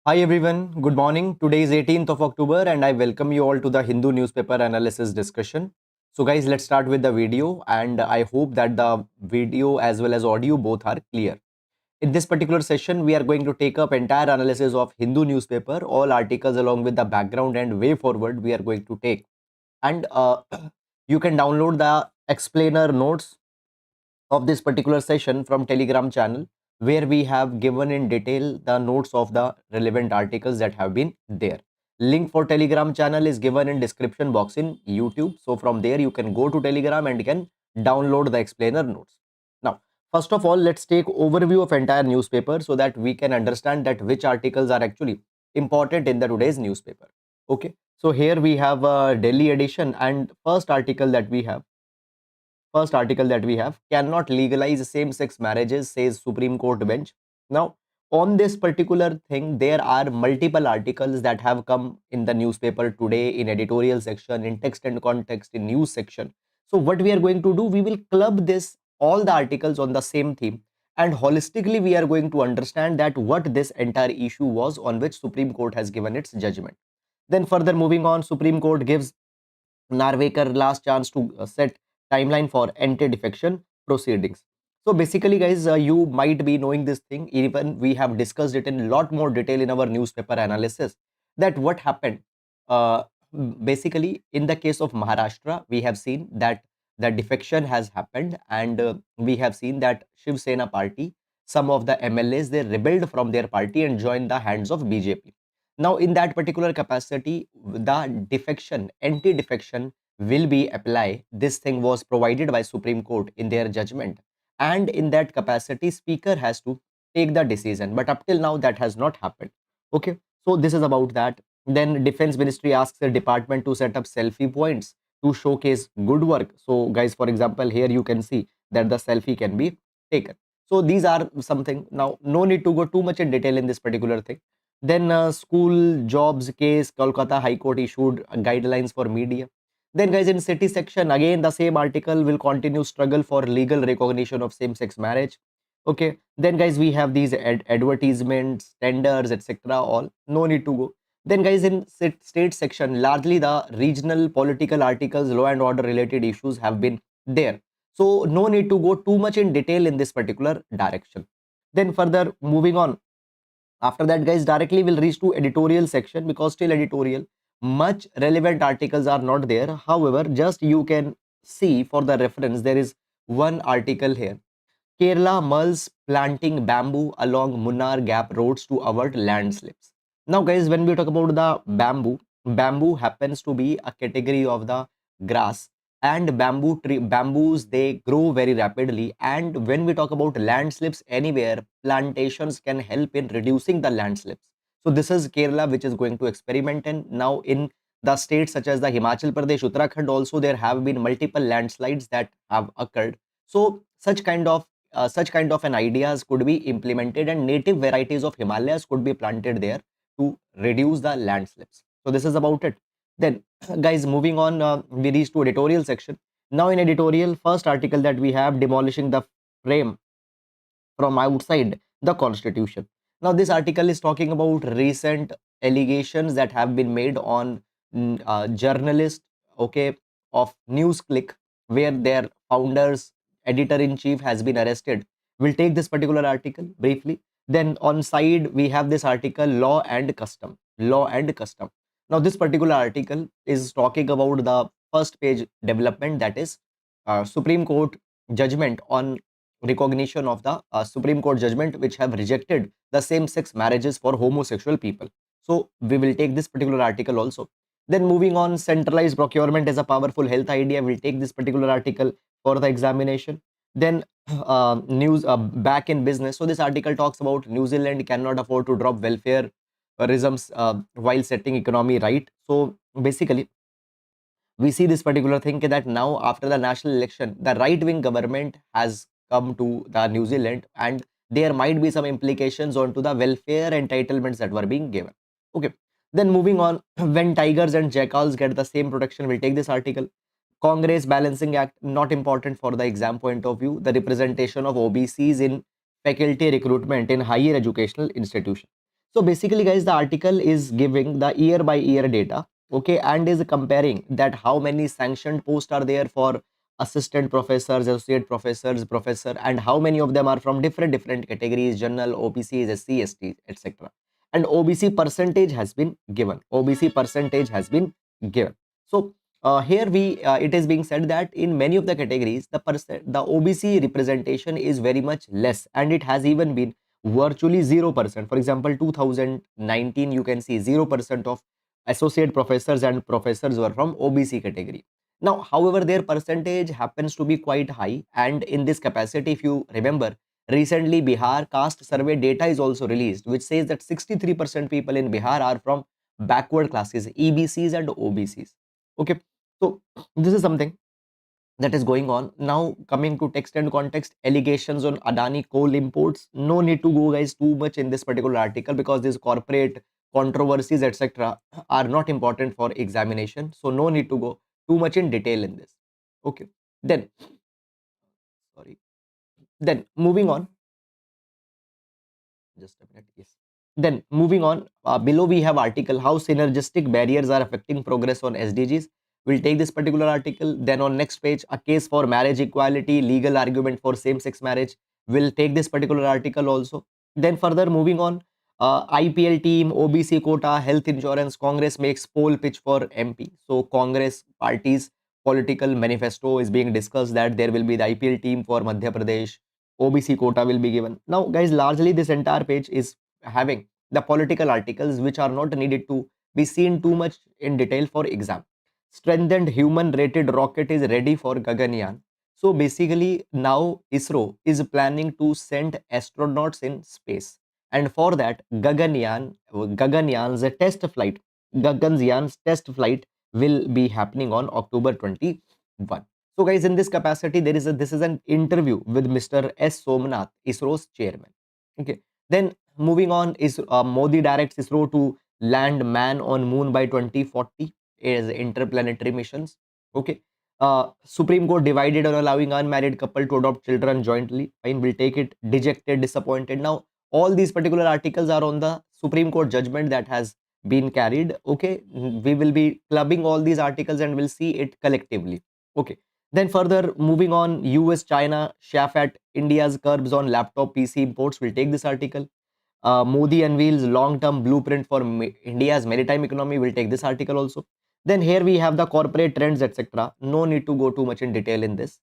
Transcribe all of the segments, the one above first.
Hi everyone, good morning. Today is 18th of October and I welcome you all to the Hindu newspaper analysis discussion. So guys, let's start with the video and I hope that the video as well as audio both are clear. In this particular session, we are going to take up entire analysis of Hindu newspaper, all articles along with the background and way forward we are going to take. And you can download the explainer notes of this particular session from Telegram channel where we have given in detail the notes of the relevant articles that have been there. Link for Telegram channel is given in description box in YouTube. So from there you can go to Telegram and you can download the explainer notes. Now, first of all, let's take overview of entire newspaper so that we can understand that which articles are actually important in the today's newspaper. Okay. So here we have a Delhi edition and first article that we have cannot legalize same-sex marriages, says Supreme Court bench. Now, on this particular thing, there are multiple articles that have come in the newspaper today in editorial section, in text and context, in news section. So what we are going to do, we will club this all the articles on the same theme and holistically we are going to understand that what this entire issue was on which Supreme Court has given its judgment. Then further moving on, Supreme Court gives Narvekar last chance to set timeline for anti-defection proceedings. So basically, guys, you might be knowing this thing. Even we have discussed it in a lot more detail in our newspaper analysis. That what happened. Uh, Basically, in the case of Maharashtra, we have seen that the defection has happened, and we have seen that Shiv Sena party, some of the MLAs, they rebelled from their party and joined the hands of BJP. Now, in that particular capacity, the defection, anti-defection will be applied. This thing was provided by Supreme Court in their judgment. And in that capacity, Speaker has to take the decision. But up till now, that has not happened. Okay, so this is about that. Then Defense Ministry asks the department to set up selfie points to showcase good work. So guys, for example, here you can see that the selfie can be taken. So these are something. Now, no need to go too much in detail in this particular thing. Then school jobs case, Kolkata High Court issued guidelines for media. Then guys, in city section, again the same article will continue struggle for legal recognition of same-sex marriage. Okay. Then guys, we have these advertisements, tenders, etc. All no need to go. Then guys, in state section, largely the regional political articles, law and order related issues have been there. So no need to go too much in detail in this particular direction. Then further moving on, after that, guys, directly we'll reach to editorial section because still editorial, much relevant articles are not there. However, just you can see for the reference, there is one article here. Kerala mulls planting bamboo along Munnar Gap roads to avoid landslips. Now, guys, when we talk about the bamboo, bamboo happens to be a category of the grass, and bamboos they grow very rapidly. And when we talk about landslips anywhere, plantations can help in reducing the landslips. So this is Kerala, which is going to experiment, and now in the states such as the Himachal Pradesh, Uttarakhand, also there have been multiple landslides that have occurred. So such kind of an ideas could be implemented and native varieties of Himalayas could be planted there to reduce the landslips. So this is about it. Then guys, moving on, we reach to editorial section. Now in editorial, first article that we have, demolishing the frame from outside the constitution. Now this article is talking about recent allegations that have been made on journalists, okay, of NewsClick, where their founders, editor-in-chief has been arrested. We'll take this particular article briefly. Then on side we have this article, law and custom. Law and custom. Now this particular article is talking about the first page development, that is Supreme Court judgment on recognition of the Supreme Court judgment which have rejected the same-sex marriages for homosexual people. So we will take this particular article also. Then moving on, centralized procurement is a powerful health idea. We'll take this particular article for the examination. Then news back in business. So this article talks about New Zealand cannot afford to drop welfare resumes while setting economy right. So basically, we see this particular thing that now after the national election, the right-wing government has come to the New Zealand and there might be some implications onto the welfare entitlements that were being given. Okay. Then moving on, when tigers and jackals get the same protection, we'll take this article. Congress Balancing Act, not important for the exam point of view. The representation of OBCs in faculty recruitment in higher educational institution. So basically, guys, the article is giving the year by year data, okay, and is comparing that how many sanctioned posts are there for assistant professors, associate professors, professor, and how many of them are from different categories, general, OBCs, SC, ST, etc. And OBC percentage has been given. OBC percentage has been given. So here it is being said that in many of the categories, the OBC representation is very much less, and it has even been virtually 0%. For example, 2019, you can see 0% of associate professors and professors were from OBC category. Now, however, their percentage happens to be quite high, and in this capacity, if you remember, recently Bihar caste survey data is also released, which says that 63% people in Bihar are from backward classes, EBCs and OBCs. Okay, so this is something that is going on. Now, coming to text and context, allegations on Adani coal imports. No need to go, guys, too much in this particular article because these corporate controversies, etc., are not important for examination. So, no need to go too much in detail in this. Okay. Then, sorry. Then, moving on. Just a minute. Yes. Then moving on, below we have article how synergistic barriers are affecting progress on SDGs. We'll take this particular article. Then on next page, a case for marriage equality, legal argument for same-sex marriage. We'll take this particular article also. Then further moving on, IPL team, OBC quota, health insurance, Congress makes poll pitch for MP. So Congress party's political manifesto is being discussed that there will be the IPL team for Madhya Pradesh, OBC quota will be given. Now, guys, largely this entire page is having the political articles which are not needed to be seen too much in detail for exam. Strengthened human rated rocket is ready for Gaganyaan. So basically, now ISRO is planning to send astronauts in space. And for that, Gaganyaan's test flight, Gaganyaaan's test flight will be happening on October 21. So, guys, in this capacity, this is an interview with Mr. S. Somnath, ISRO's chairman. Okay. Then moving on is Modi directs ISRO to land man on moon by 2040 is interplanetary missions. Okay. Supreme Court divided on allowing unmarried couple to adopt children jointly. Fine, we'll take it. Dejected, disappointed. Now, all these particular articles are on the Supreme Court judgment that has been carried. Okay. We will be clubbing all these articles and we'll see it collectively. Okay. Then further moving on, US, China, chafe at India's curbs on laptop PC imports. We'll take this article. Modi unveils long-term blueprint for India's maritime economy. We'll take this article also. Then here we have the corporate trends, etc. No need to go too much in detail in this.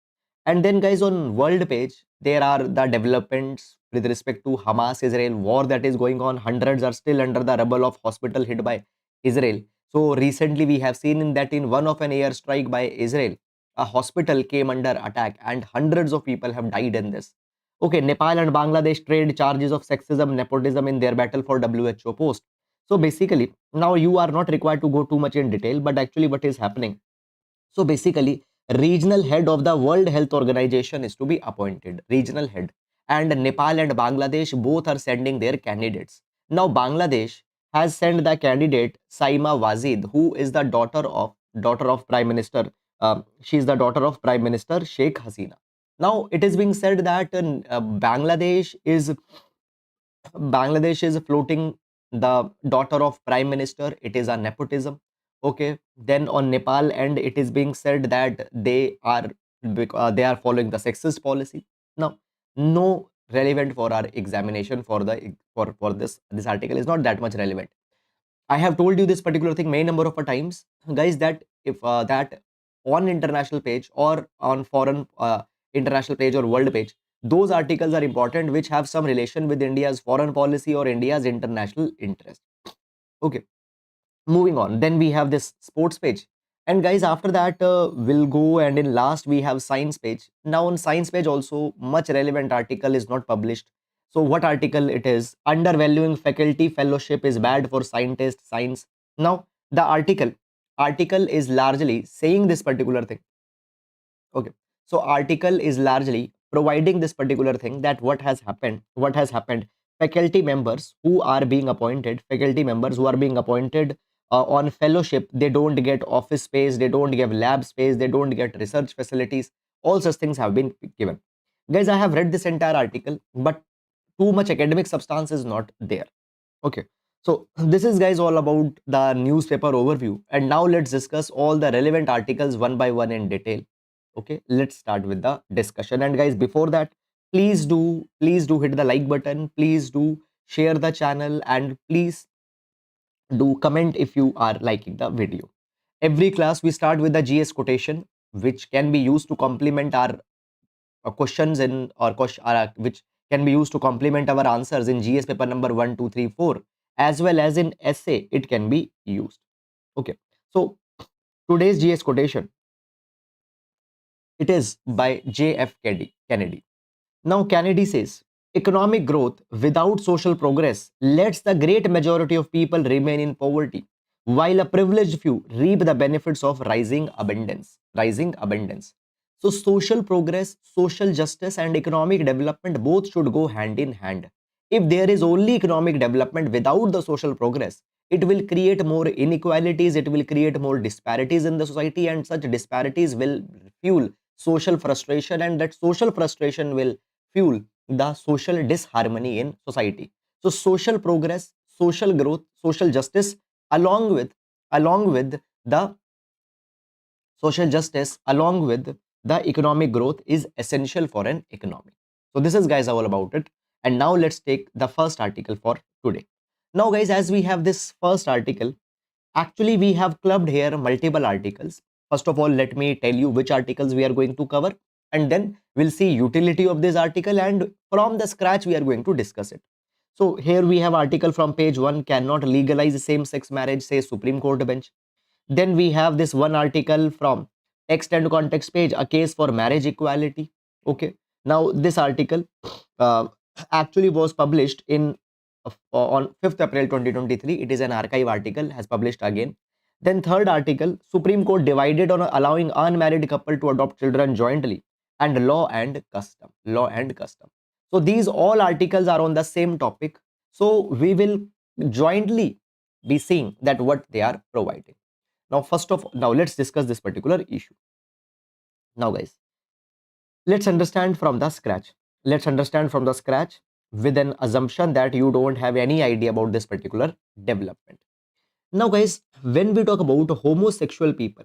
And then, guys, on world page, there are the developments with respect to Hamas-Israel war that is going on. Hundreds are still under the rubble of hospital hit by Israel. So recently we have seen in that in one of an airstrike by Israel, a hospital came under attack and hundreds of people have died in this. Okay, Nepal and Bangladesh trade charges of sexism, nepotism in their battle for WHO post. So basically, now you are not required to go too much in detail, but actually what is happening? So basically, regional head of the World Health Organization is to be appointed, regional head. And Nepal and Bangladesh both are sending their candidates. Now Bangladesh has sent the candidate Saima Wazid, who is the daughter of Prime Minister. She is the daughter of Prime Minister Sheikh Hasina. Now it is being said that Bangladesh is floating the daughter of Prime Minister. It is a nepotism. Okay. Then on Nepal end, it is being said that they are following the sexist policy. Now, no relevant for our examination for the for this article is not that much relevant. I have told you this particular thing many number of times, guys, that if that on international page or on foreign international page or world page, those articles are important which have some relation with India's foreign policy or India's international interest. Okay, moving on. Then we have this sports page. And guys, after that, we'll go and in last we have science page. Now on science page also, much relevant article is not published. So what article it is? Undervaluing faculty fellowship is bad for scientists, science. Now the article is largely saying this particular thing. Okay. So article is largely providing this particular thing that what has happened, faculty members who are being appointed on fellowship, they don't get office space, they don't get lab space, they don't get research facilities. All such things have been given. Guys, I have read this entire article, but too much academic substance is not there. Okay. So this is guys all about the newspaper overview, and now let's discuss all the relevant articles one by one in detail. Okay, let's start with the discussion. And guys, before that, please do hit the like button, please do share the channel, and please do comment if you are liking the video. Every class we start with the GS quotation, which can be used to complement our questions in or question which can be used to complement our answers in GS paper number 1, 2, 3, 4, as well as in essay it can be used. Okay, so today's GS quotation, it is by JF Kennedy. Now, Kennedy says, economic growth without social progress lets the great majority of people remain in poverty, while a privileged few reap the benefits of rising abundance. Rising abundance. So, social progress, social justice, and economic development both should go hand in hand. If there is only economic development without the social progress, it will create more inequalities, it will create more disparities in the society, and such disparities will fuel social frustration, and that social frustration will fuel the social disharmony in society. So social progress, social growth, social justice, along with the social justice, along with the economic growth is essential for an economy. So this is guys all about it. And now let's take the first article for today. Now guys, as we have this first article, actually we have clubbed here multiple articles. First of all, let me tell you which articles we are going to cover, and then we'll see utility of this article, and from the scratch we are going to discuss it. So here we have article from page 1, cannot legalize same sex marriage, says Supreme Court bench. Then we have this one article from text and context page, a case for marriage equality. Okay. Now this article uh, actually was published in on 5th April 2023. It is an archive article, has published again. Then third article, Supreme Court divided on allowing unmarried couple to adopt children jointly, and law and custom. Law and custom. So these all articles are on the same topic. So we will jointly be seeing that what they are providing. Now let's discuss this particular issue. Now guys, let's understand from the scratch. Let's understand from the scratch with an assumption that you don't have any idea about this particular development. Now guys, when we talk about homosexual people,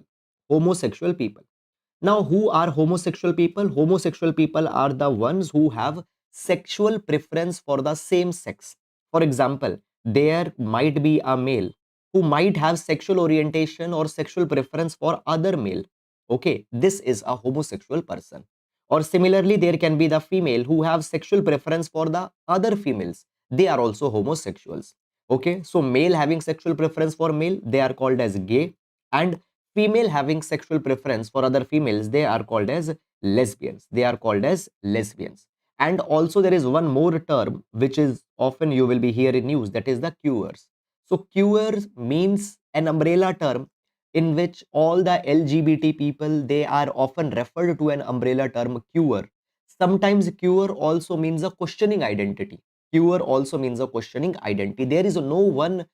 now, who are homosexual people? Homosexual people are the ones who have sexual preference for the same sex. For example, there might be a male who might have sexual orientation or sexual preference for other male. Okay, this is a homosexual person. Or similarly, there can be the female who have sexual preference for the other females. They are also homosexuals. Okay, so male having sexual preference for male, they are called as gay, and female having sexual preference for other females, they are called as lesbians. They are called as lesbians. And also there is one more term which is often you will be here in news, that is the queers. So queers means an umbrella term in which all the LGBT people, they are often referred to an umbrella term queer. Sometimes queer also means a questioning identity. Queer also means a questioning identity. There is no one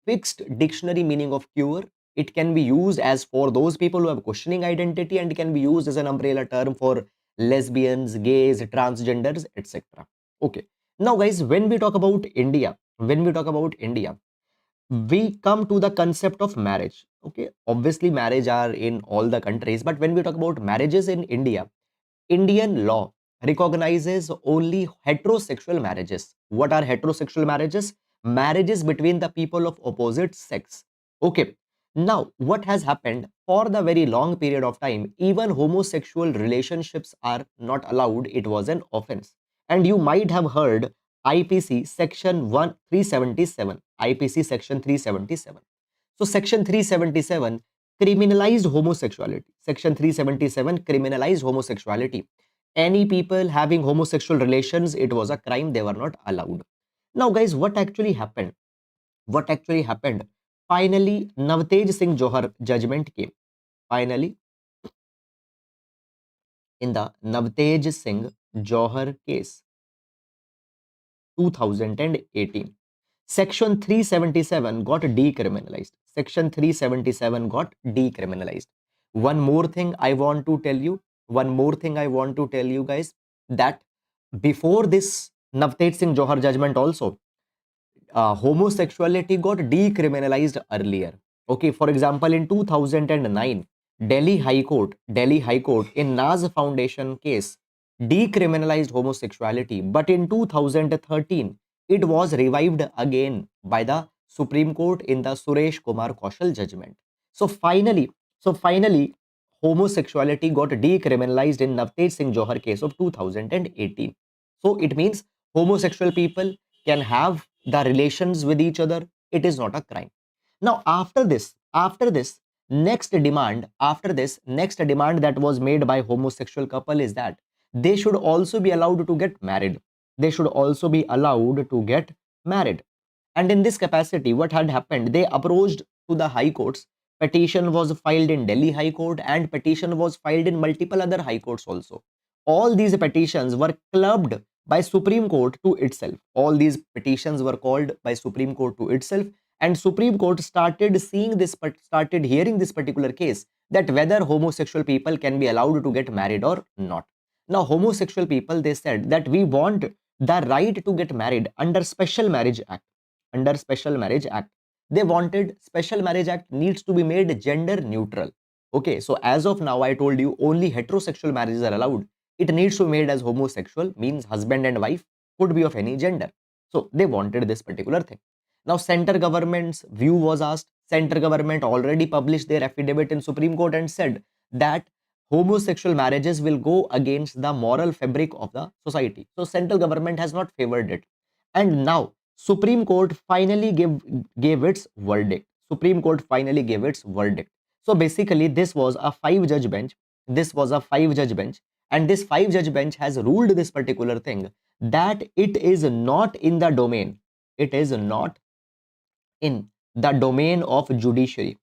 fixed dictionary meaning of queer. It can be used as for those people who have questioning identity, and can be used as an umbrella term for lesbians, gays, transgenders, etc. Okay. Now guys, when we talk about India, we come to the concept of marriage. Okay, obviously marriage are in all the countries, but when we talk about marriages in India, Indian law recognizes only heterosexual marriages. What are heterosexual marriages? Marriages between the people of opposite sex. Okay. Now, what has happened for the very long period of time, even homosexual relationships are not allowed. It was an offense. And you might have heard IPC section 377. IPC section 377. So section 377 criminalized homosexuality. Section 377 criminalized homosexuality. Any people having homosexual relations, it was a crime. They were not allowed. Now, guys, what actually happened? What actually happened? Finally, Navtej Singh Johar judgment came. Finally, in the Navtej Singh Johar case, 2018. Section 377 got decriminalized. Section 377 got decriminalized. One more thing I want to tell you. One more thing I want to tell you guys, that before this Navtej Singh Johar judgment also, homosexuality got decriminalized earlier. Okay, for example, in 2009, Delhi High Court in Naz Foundation case decriminalized homosexuality, but in 2013 it was revived again by the Supreme Court in the Suresh Kumar Kaushal judgment. So finally, homosexuality got decriminalized in Navtej Singh Johar case of 2018. So it means homosexual people can have the relations with each other. It is not a crime. Now next demand that was made by homosexual couple is that they should also be allowed to get married. They should also be allowed to get married. And in this capacity, what had happened? They approached to the high courts. Petition was filed in Delhi High Court and petition was filed in multiple other high courts also. All these petitions were clubbed by Supreme Court to itself. All these petitions were called by Supreme Court to itself, and Supreme Court started hearing this particular case, that whether homosexual people can be allowed to get married or not. Now, homosexual people, they said that we want the right to get married under Special Marriage Act. Under Special Marriage Act, they wanted Special Marriage Act needs to be made gender neutral. Okay, so as of now, I told you only heterosexual marriages are allowed. It needs to be made as homosexual, means husband and wife could be of any gender. So they wanted this particular thing. Now, center government's view was asked. Center government already published their affidavit in Supreme Court and said that homosexual marriages will go against the moral fabric of the society. So central government has not favored it. And now Supreme Court finally gave its verdict. Supreme Court finally gave its verdict. So basically, this was a five-judge bench. This was a five-judge bench, and this five-judge bench has ruled this particular thing, that it is not in the domain. It is not in the domain of judiciary.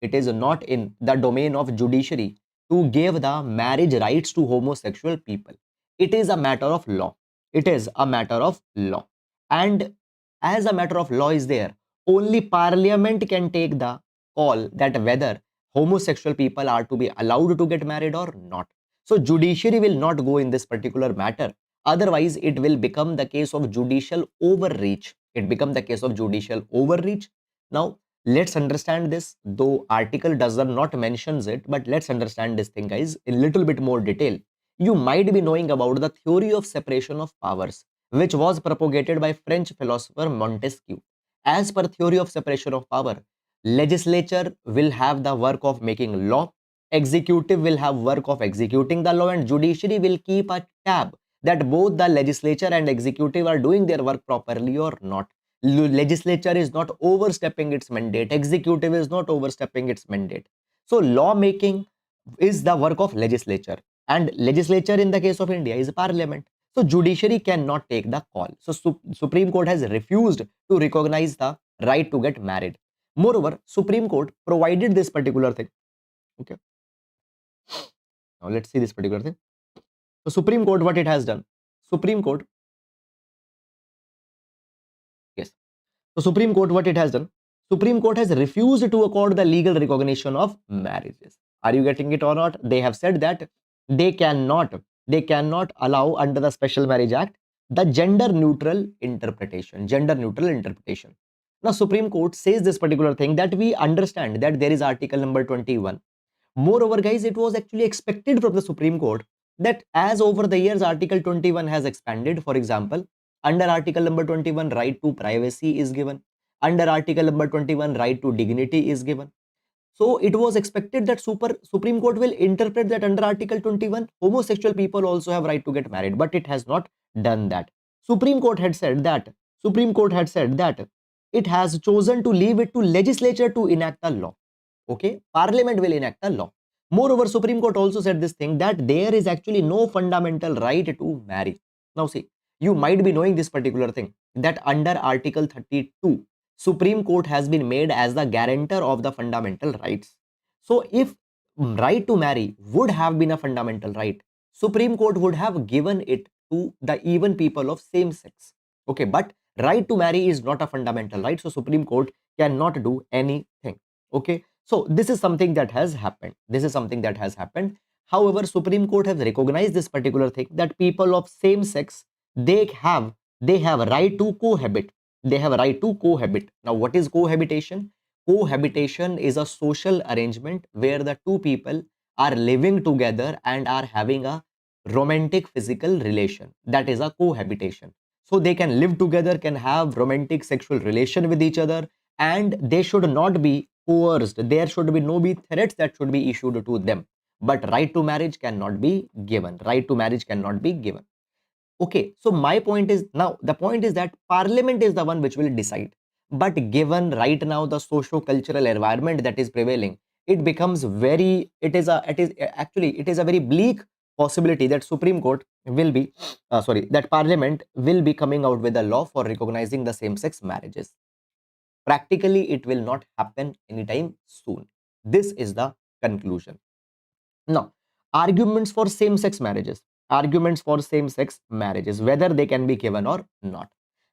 It is not in the domain of judiciary to give the marriage rights to homosexual people. It is a matter of law. It is a matter of law. And as a matter of law is there, only parliament can take the call that whether homosexual people are to be allowed to get married or not. So judiciary will not go in this particular matter. Otherwise, it will become the case of judicial overreach. It become the case of judicial overreach. Now, let's understand this, though article does not mentions it, but let's understand this thing, guys, in little bit more detail. You might be knowing about the theory of separation of powers, which was propagated by French philosopher Montesquieu. As per theory of separation of power, legislature will have the work of making law, executive will have work of executing the law, and judiciary will keep a tab that both the legislature and executive are doing their work properly or not. Legislature is not overstepping its mandate, executive is not overstepping its mandate. So law making is the work of legislature, and legislature in the case of India is parliament. So judiciary cannot take the call. So Supreme Court has refused to recognize the right to get married. Moreover, Supreme Court provided this particular thing. Okay, now let's see this particular thing. So Supreme Court, what it has done? Supreme Court, yes. So Supreme Court, what it has done? Supreme Court has refused to accord the legal recognition of marriages. Are you getting it or not? They have said that they cannot allow under the Special Marriage Act the gender neutral interpretation. Gender neutral interpretation. Now, Supreme Court says this particular thing, that we understand that there is article number 21. Moreover, guys, it was actually expected from the Supreme Court that as over the years article 21 has expanded. For example, under article number 21, right to privacy is given. Under article number 21, right to dignity is given. So it was expected that Supreme Court will interpret that under article 21, homosexual people also have right to get married, but it has not done that. Supreme Court had said that it has chosen to leave it to legislature to enact a law. Okay, parliament will enact a law. Moreover, Supreme Court also said this thing, that there is actually no fundamental right to marry. Now see, you might be knowing this particular thing, that under article 32, Supreme Court has been made as the guarantor of the fundamental rights. So if right to marry would have been a fundamental right, Supreme Court would have given it to the even people of same sex. Okay, but right to marry is not a fundamental right, so Supreme Court cannot do anything. Okay, so this is something that has happened. This is something that has happened. However, Supreme Court has recognized this particular thing, that people of same sex, they have right to cohabit. they have a right to cohabit. Now, what is cohabitation? Cohabitation is a social arrangement where the two people are living together and are having a romantic physical relation. That is a cohabitation. So they can live together, can have romantic sexual relation with each other, and they should not be coerced. There should be no be threats that should be issued to them. But right to marriage cannot be given. Right to marriage cannot be given. Okay, so my point is, now the point is that parliament is the one which will decide. But given right now the socio-cultural environment that is prevailing, it becomes very, it is actually, it is a very bleak possibility that Supreme Court will be, that Parliament will be coming out with a law for recognizing the same-sex marriages. Practically, it will not happen anytime soon. This is the conclusion. Now, arguments for same-sex marriages. Arguments for same-sex marriages, whether they can be given or not.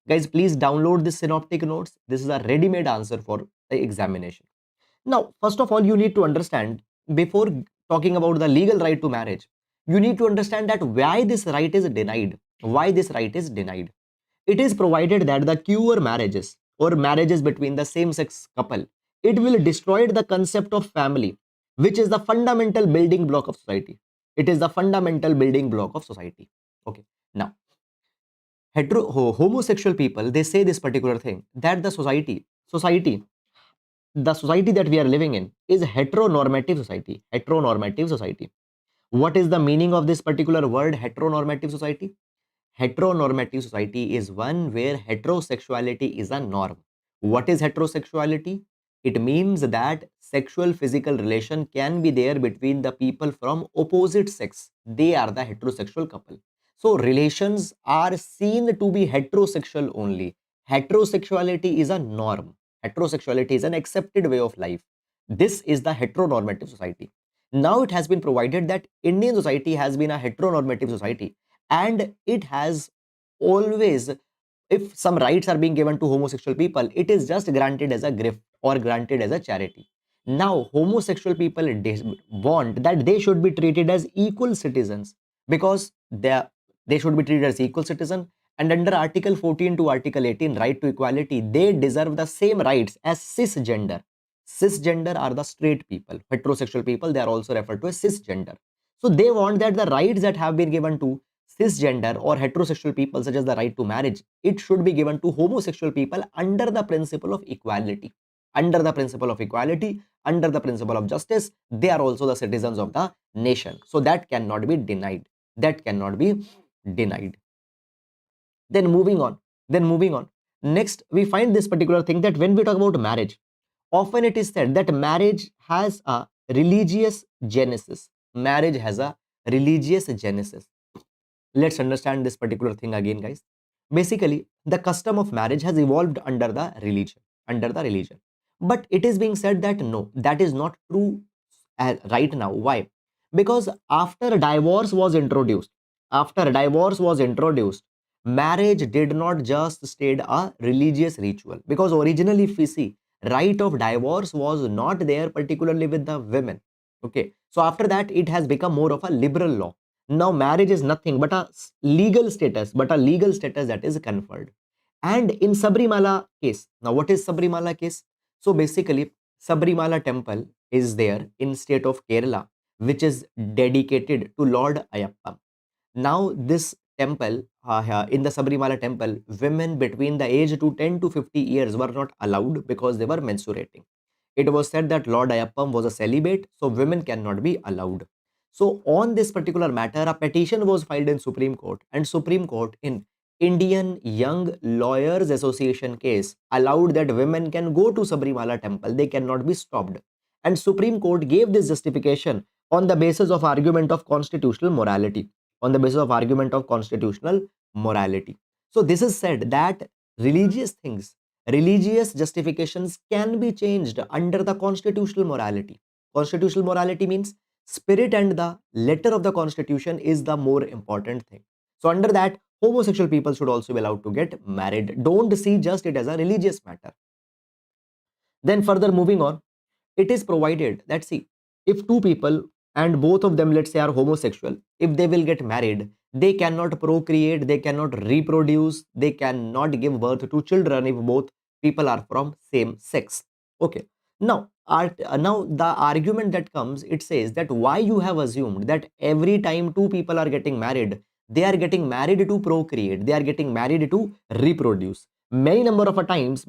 Guys, please download this synoptic notes. This is a ready-made answer for the examination. Now, first of all, you need to understand, before talking about the legal right to marriage, you need to understand that why this right is denied. Why this right is denied. It is provided that the cure marriages or marriages between the same-sex couple, it will destroy the concept of family, which is the fundamental building block of society. It is the fundamental building block of society. Okay. Now, homosexual people, they say this particular thing, that the society that we are living in is heteronormative society. Heteronormative society. What is the meaning of this particular word, heteronormative society? Heteronormative society is one where heterosexuality is a norm. What is heterosexuality? It means that sexual physical relation can be there between the people from opposite sex. They are the heterosexual couple. So relations are seen to be heterosexual only. Heterosexuality is a norm. Heterosexuality is an accepted way of life. This is the heteronormative society. Now it has been provided that Indian society has been a heteronormative society, and it has always, if some rights are being given to homosexual people, it is just granted as a gift or granted as a charity. Now homosexual people want that they should be treated as equal citizens, because they should be treated as equal citizen, and under article 14 to article 18, right to equality, they deserve the same rights as cisgender. Cisgender are the straight people. Heterosexual people, they are also referred to as cisgender. So they want that the rights that have been given to cisgender or heterosexual people, such as the right to marriage, it should be given to homosexual people under the principle of equality. Under the principle of equality, under the principle of justice, they are also the citizens of the nation. So that cannot be denied. That cannot be denied. Then moving on. Then moving on. Next, we find this particular thing that when we talk about marriage, often it is said that marriage has a religious genesis. Marriage has a religious genesis. Let's understand this particular thing again, guys. Basically, the custom of marriage has evolved under the religion. Under the religion. But it is being said that no, that is not true right now. Why? Because after divorce was introduced, marriage did not just stay a religious ritual. Because originally, if we see, right of divorce was not there particularly with the women. Okay, so after that, it has become more of a liberal law. Now marriage is nothing but a legal status, that is conferred. And in Sabrimala case, now what is Sabrimala case? So basically, Sabrimala temple is there in state of Kerala, which is dedicated to Lord Ayappa. Now this temple, in the Sabrimala temple, women between the age to 10 to 50 years were not allowed because they were menstruating. It was said that Lord Ayappam was a celibate, so women cannot be allowed. So on this particular matter, a petition was filed in Supreme Court, and Supreme Court in Indian Young Lawyers Association case allowed that women can go to Sabrimala temple, they cannot be stopped. And Supreme Court gave this justification on the basis of argument of constitutional morality. On the basis of argument of constitutional morality. So this is said that religious things, religious justifications can be changed under the constitutional morality. Constitutional morality means spirit and the letter of the constitution is the more important thing. So under that, homosexual people should also be allowed to get married. Don't see just it as a religious matter. Then further moving on, it is provided that, see, if two people and both of them, let's say, are homosexual, if they will get married, They cannot procreate, they cannot reproduce, they cannot give birth to children if both people are from same sex. Okay. Now the argument that comes, it says that why you have assumed that every time two people are getting married, they are getting married to procreate, they are getting married to reproduce. Many number of a times,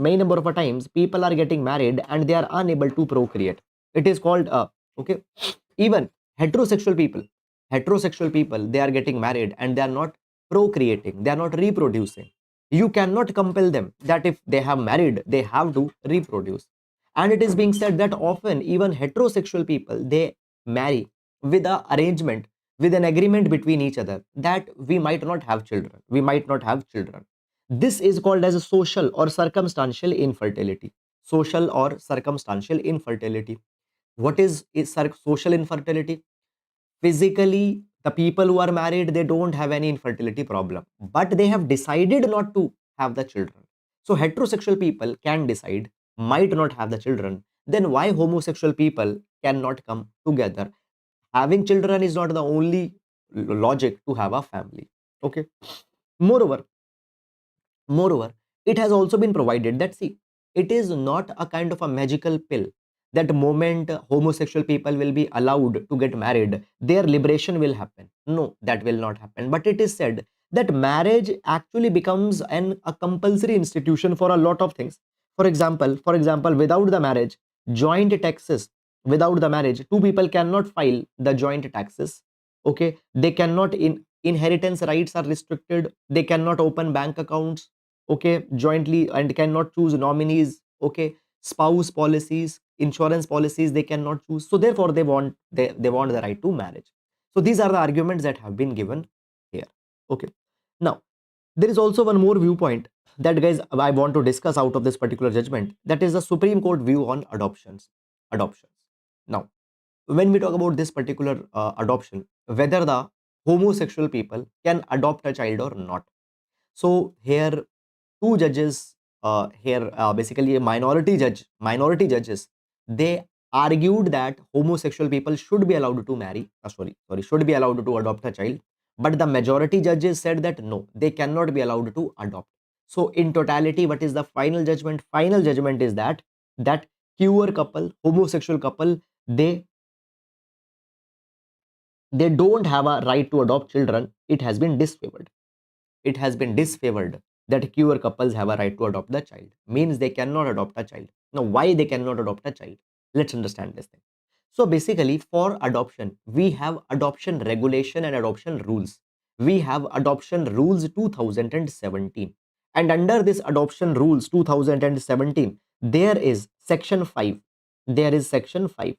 people are getting married and they are unable to procreate. It is called okay. Even heterosexual people, they are getting married and they are not procreating, they are not reproducing. You cannot compel them that if they have married, they have to reproduce. And it is being said that often even heterosexual people, they marry with a arrangement, with an agreement between each other that we might not have children, we might not have children. This is called as a social or circumstantial infertility. Social or circumstantial infertility. What is social infertility? Physically, the people who are married, they don't have any infertility problem, but they have decided not to have the children. So heterosexual people can decide, might not have the children. Then why homosexual people cannot come together? Having children is not the only logic to have a family. Okay. Moreover, Moreover, it has also been provided that, see, it is not a kind of a magical pill that the moment homosexual people will be allowed to get married, their liberation will happen. No, that will not happen. But it is said that marriage actually becomes a compulsory institution for a lot of things. For example, without the marriage, joint taxes, without the marriage, two people cannot file the joint taxes. Okay, they cannot inheritance rights are restricted. They cannot open bank accounts, okay, jointly, and cannot choose nominees. Okay, spouse policies, insurance policies, they cannot choose. So therefore they want the right to marriage. So these are the arguments that have been given here. Okay. Now there is also one more viewpoint that, guys, I want to discuss out of this particular judgment. That is the Supreme Court view on adoptions. Now when we talk about this particular adoption, whether the homosexual people can adopt a child or not. So here two judges, here basically a minority judges, they argued that homosexual people should be allowed to marry, should be allowed to adopt a child. But the majority judges said that no, they cannot be allowed to adopt. So in totality, what is the final judgment? Final judgment is that queer couple, homosexual couple, they don't have a right to adopt children. It has been disfavored. It has been disfavored that queer couples have a right to adopt the child. Means they cannot adopt a child. Now, why they cannot adopt a child? Let's understand this thing. So basically, for adoption, we have adoption regulation and adoption rules. We have adoption rules 2017. And under this adoption rules 2017, there is section 5. There is section 5.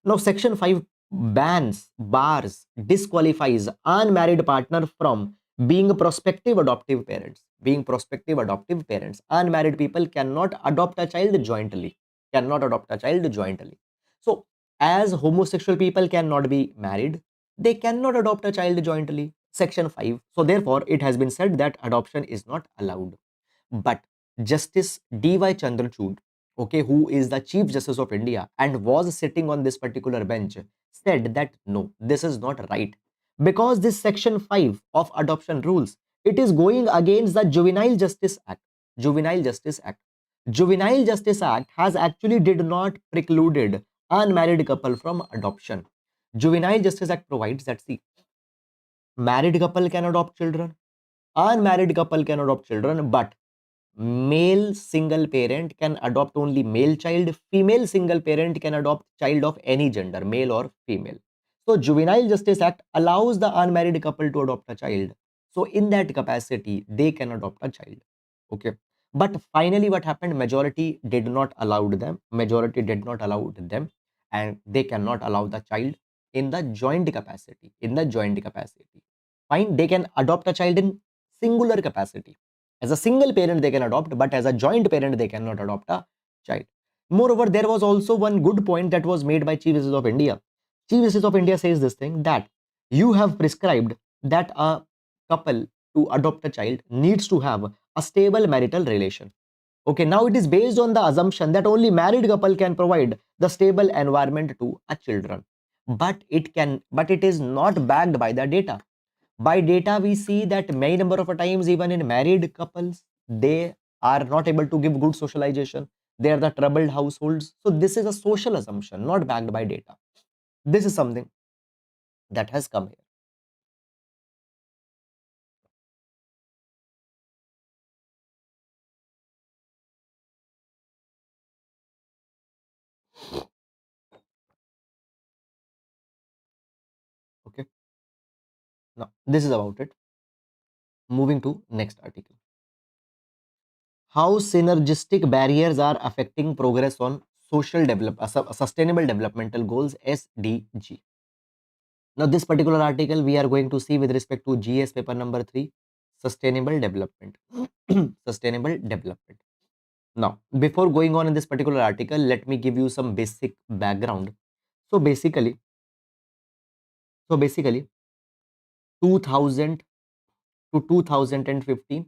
Now, section 5 bars, disqualifies unmarried partner from being prospective adoptive parents. Being prospective adoptive parents. Unmarried people cannot adopt a child jointly. Cannot adopt a child jointly. So, as homosexual people cannot be married, they cannot adopt a child jointly. Section 5. So, therefore, it has been said that adoption is not allowed. But Justice D.Y. Chandrachud, okay, who is the Chief Justice of India and was sitting on this particular bench, said that no, this is not right. Because this section 5 of adoption rules, it is going against the Juvenile Justice Act. Juvenile Justice Act. Juvenile Justice Act has actually did not precluded unmarried couple from adoption. Juvenile Justice Act provides that, see, married couple can adopt children, unmarried couple can adopt children, but male single parent can adopt only male child. Female single parent can adopt child of any gender, male or female. So Juvenile Justice Act allows the unmarried couple to adopt a child. So in that capacity, they can adopt a child. Okay. But finally, what happened? Majority did not allow them. Majority did not allow them, and they cannot allow the child in the joint capacity. In the joint capacity, fine. They can adopt a child in singular capacity. As a single parent, they can adopt, but as a joint parent, they cannot adopt a child. Moreover, there was also one good point that was made by Chief Justice of India. Chief Justice of India says this thing, that you have prescribed that a couple to adopt a child needs to have a stable marital relation. Okay, now it is based on the assumption that only married couple can provide the stable environment to a children. But it is not backed by the data. By data, we see that many number of times, even in married couples, they are not able to give good socialization. They are the troubled households. So this is a social assumption, not backed by data. This is something that has come here. Okay. Now, this is about it. Moving to next article. How synergistic barriers are affecting progress on sustainable developmental goals, SDG. Now, this particular article we are going to see with respect to GS paper number 3, sustainable development. Sustainable development. Now, before going on in this particular article, let me give you some basic background. So basically, so basically, 2000 to 2015,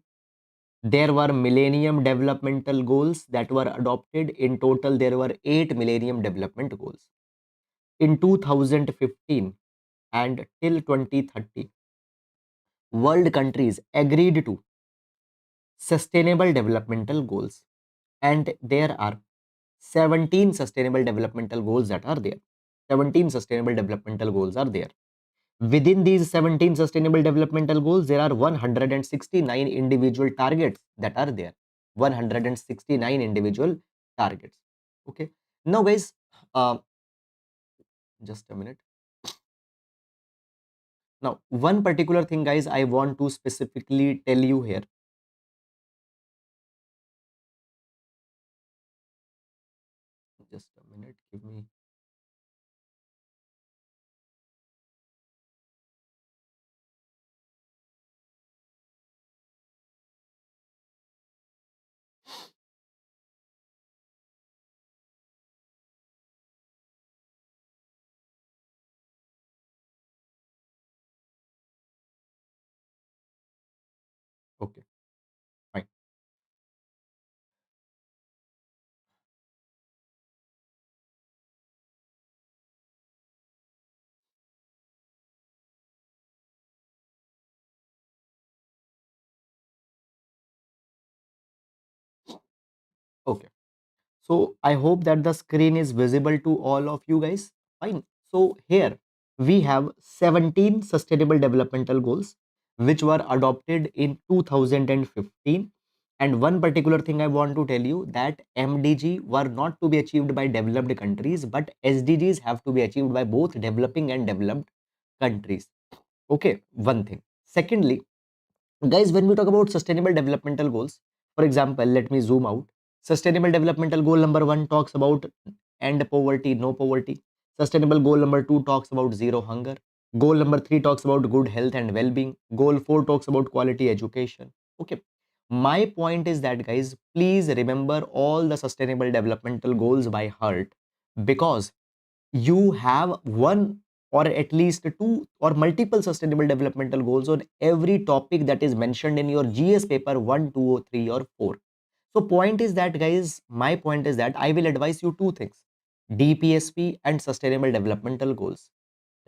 there were Millennium Developmental Goals that were adopted. In total, there were 8 Millennium Development Goals. In 2015 and till 2030, world countries agreed to Sustainable Developmental Goals, and there are 17 Sustainable Developmental Goals that are there. 17 Sustainable Developmental Goals are there. Within these 17 Sustainable Developmental Goals, there are 169 individual targets that are there. 169 individual targets. Okay. Now, guys, uh, just a minute. Now, one particular thing, guys, I want to specifically tell you here. Just a minute. Give me. Okay. Fine. Okay. So I hope that the screen is visible to all of you guys. Fine. So here we have 17 sustainable developmental goals which were adopted in 2015. And one particular thing I want to tell you that MDG were not to be achieved by developed countries, but SDGs have to be achieved by both developing and developed countries. Okay, one thing. Secondly, guys, when we talk about sustainable developmental goals, for example, let me zoom out. Sustainable developmental goal number 1 talks about end poverty, no poverty. Sustainable goal number 2 talks about zero hunger. Goal number 3 talks about good health and well-being. Goal 4 talks about quality education. Okay, my point is that, guys, please remember all the sustainable developmental goals by heart, because you have one or at least two or multiple sustainable developmental goals on every topic that is mentioned in your GS paper 1, 2, or 3, or 4. So point is that, guys, my point is that I will advise you two things: DPSP and sustainable developmental goals.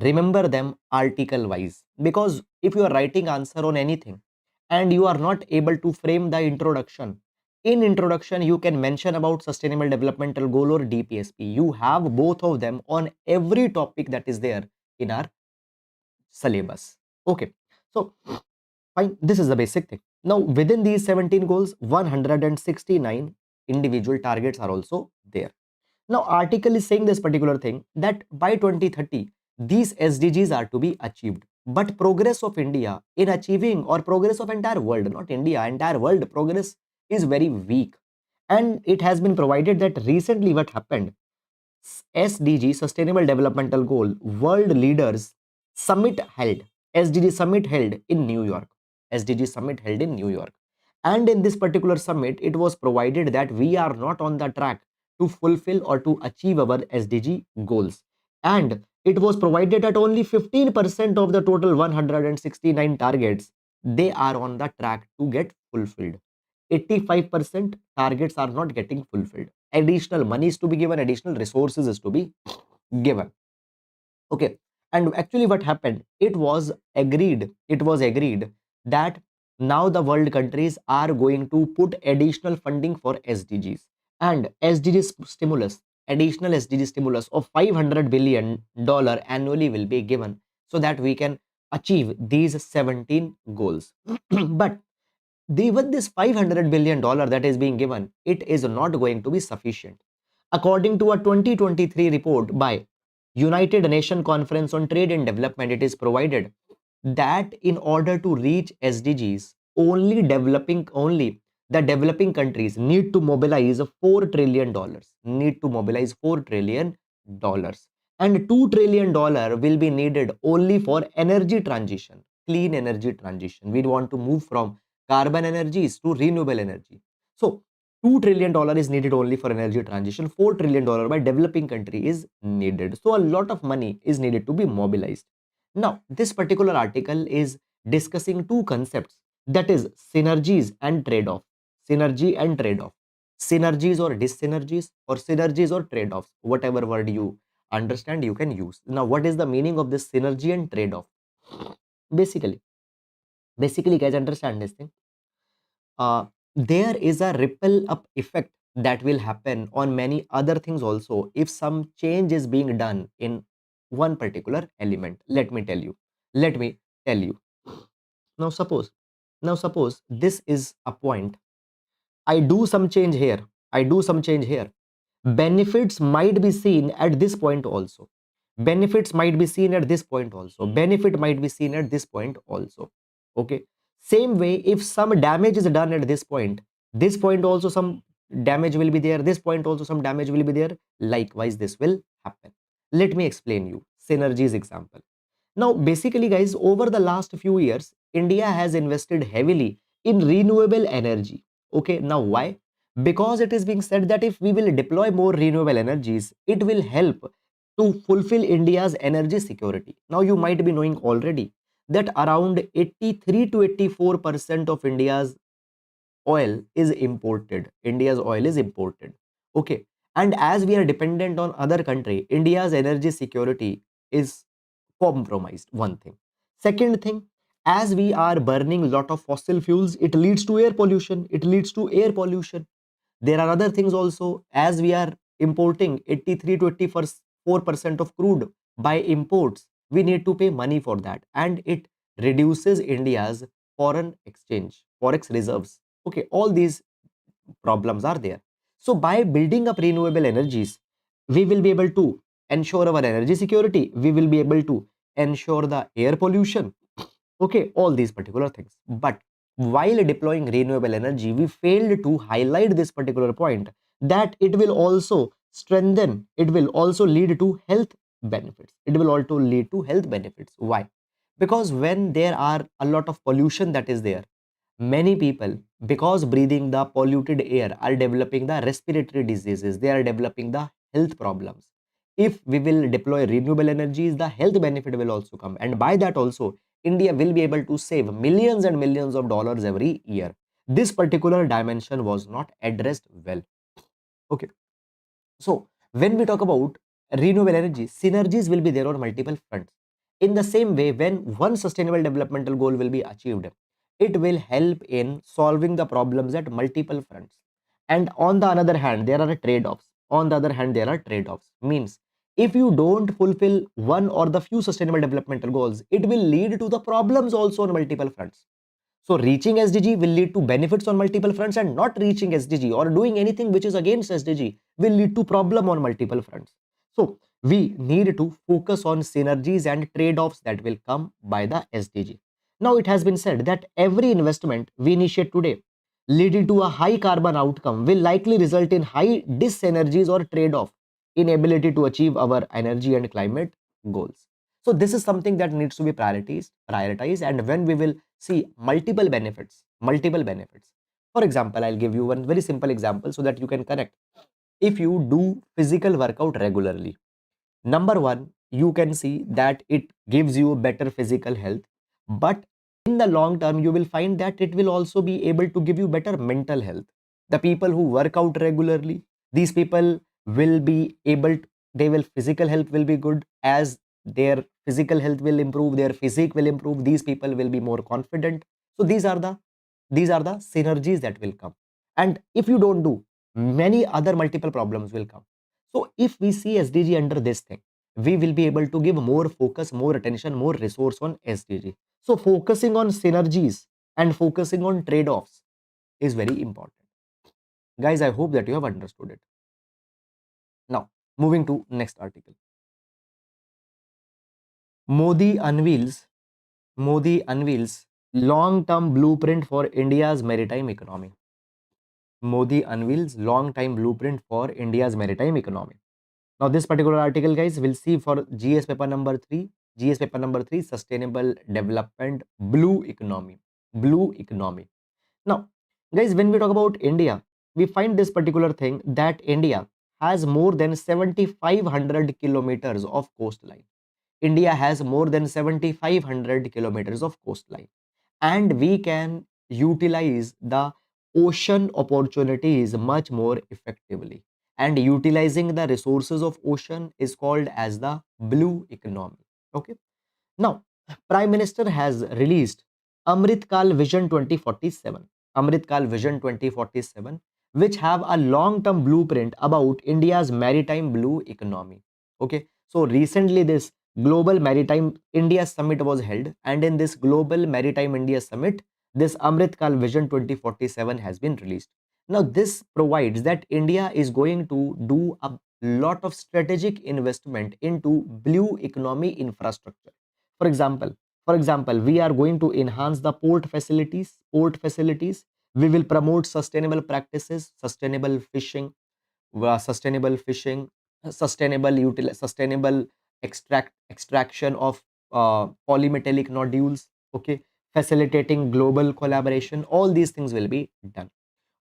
Remember them article wise, because if you are writing answer on anything and you are not able to frame the introduction, in introduction you can mention about sustainable developmental goal or DPSP. You have both of them on every topic that is there in our syllabus. Okay, so fine, this is the basic thing. Now within these 17 goals, 169 individual targets are also there. Now, article is saying this particular thing, that by 2030, these SDGs are to be achieved. But progress of India in achieving, or progress of entire world, not India, entire world progress is very weak. And it has been provided that recently what happened, SDG, Sustainable Developmental Goal, World Leaders Summit held, SDG Summit held in New York. SDG Summit held in New York. And in this particular summit, it was provided that we are not on the track to fulfill or to achieve our SDG goals. And it was provided that only 15% of the total 169 targets, they are on the track to get fulfilled. 85% targets are not getting fulfilled. Additional money is to be given, additional resources is to be given. Okay. And actually what happened, it was agreed that now the world countries are going to put additional funding for SDGs, and SDG stimulus, additional SDG stimulus of $500 billion annually will be given so that we can achieve these 17 goals. But even this $500 billion that is being given, it is not going to be sufficient. According to a 2023 report by United Nations Conference on Trade and Development, it is provided that in order to reach SDGs, only the developing countries need to mobilize $4 trillion, $4 trillion, and $2 trillion will be needed only for energy transition, clean energy transition. We want to move from carbon energies to renewable energy. So $2 trillion is needed only for energy transition. $4 trillion by developing country is needed. So a lot of money is needed to be mobilized. Now, this particular article is discussing two concepts, that is synergies and trade-off. Synergy and trade-off. Synergies or dyssynergies, or synergies or trade-offs, whatever word you understand you can use. Now, what is the meaning of this synergy and trade-off? Basically, guys, understand this thing. There is a ripple up effect that will happen on many other things also if some change is being done in one particular element. Let me tell you now. Suppose this is a point. I do some change here. Benefits might be seen at this point also. Benefit might be seen at this point also. Okay. Same way, if some damage is done at this point also some damage will be there. This point also some damage will be there. Likewise, this will happen. Let me explain you. Synergies example. Now, basically, guys, over the last few years, India has invested heavily in renewable energy. Okay, now why? Because it is being said that if we will deploy more renewable energies, it will help to fulfill India's energy security. Now, you might be knowing already that around 83 to 84% of oil is imported. India's oil is imported. Okay. And as we are dependent on other country, India's energy security is compromised. One thing. Second thing, as we are burning a lot of fossil fuels, it leads to air pollution. There are other things also, as we are importing 83 to 84% of crude by imports. We need to pay money for that, and it reduces India's foreign exchange, forex reserves. Okay, all these problems are there. So by building up renewable energies, we will be able to ensure our energy security. We will be able to ensure the air pollution. Okay, all these particular things. But while deploying renewable energy, we failed to highlight this particular point, that it will also strengthen, it will also lead to health benefits. Why? Because when there are a lot of pollution that is there, many people, because breathing the polluted air, are developing the respiratory diseases, they are developing the health problems. If we will deploy renewable energies, the health benefit will also come, and by that also India will be able to save millions and millions of dollars every year. This particular dimension was not addressed well. Okay. So when we talk about renewable energy, synergies will be there on multiple fronts. In the same way, when one sustainable developmental goal will be achieved, it will help in solving the problems at multiple fronts. And on the other hand, there are trade-offs. Means if you don't fulfill one or the few sustainable developmental goals, it will lead to the problems also on multiple fronts. So reaching SDG will lead to benefits on multiple fronts, and not reaching SDG or doing anything which is against SDG will lead to problem on multiple fronts. So we need to focus on synergies and trade-offs that will come by the SDG. Now it has been said that every investment we initiate today leading to a high carbon outcome will likely result in high dis-synergies or trade-off inability to achieve our energy and climate goals. So this is something that needs to be prioritized, and when we will see multiple benefits. For example, I'll give you one very simple example so that you can connect. If you do physical workout regularly, number one, you can see that it gives you better physical health, but in the long term, you will find that it will also be able to give you better mental health. The people who work out regularly, these people will be able to, they will physical health will be good, as their physical health will improve, their physique will improve, these people will be more confident. So these are the synergies that will come. And if you don't do, many other multiple problems will come. So if we see SDG under this thing, we will be able to give more focus, more attention, more resource on SDG. So focusing on synergies and focusing on trade-offs is very important. Guys, I hope that you have understood it. Now, moving to next article. Modi unveils Modi unveils long-term blueprint for India's maritime economy. Modi unveils long-term blueprint for India's maritime economy. Now, this particular article, guys, we'll see for GS paper number 3. GS paper number 3, Sustainable Development Blue Economy. Blue Economy. Now, guys, when we talk about India, we find this particular thing that India has more than 7,500 kilometers of coastline. India has more than 7,500 kilometers of coastline, and we can utilize the ocean opportunities much more effectively. And utilizing the resources of ocean is called as the blue economy. Okay. Now, Prime Minister has released Amrit Kal Vision 2047. Amrit Kal Vision 2047, which have a long-term blueprint about India's maritime blue economy. Okay, so recently this Global Maritime India Summit was held, and in this Global Maritime India Summit, this Amrit Kal Vision 2047 has been released. Now, this provides that India is going to do a lot of strategic investment into blue economy infrastructure. For example, we are going to enhance the port facilities. We will promote sustainable practices, sustainable fishing, sustainable extraction of polymetallic nodules. Okay, facilitating global collaboration. All these things will be done.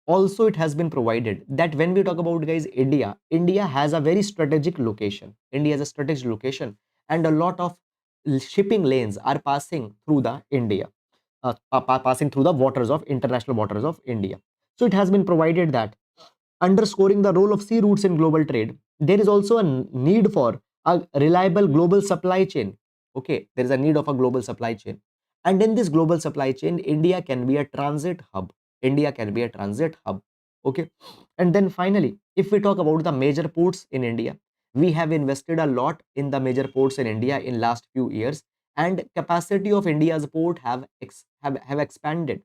Also, it has been provided that when we talk about, guys, India has a very strategic location. India has a strategic location, and a lot of shipping lanes are passing through the India, passing through the waters of international waters of India. So it has been provided that, underscoring the role of sea routes in global trade, there is also a need for a reliable global supply chain. Okay, there is a need of a global supply chain. And in this global supply chain, India can be a transit hub. India can be a transit hub. Okay. And then finally, if we talk about the major ports in India, we have invested a lot in the major ports in India in last few years, and capacity of India's port have expanded.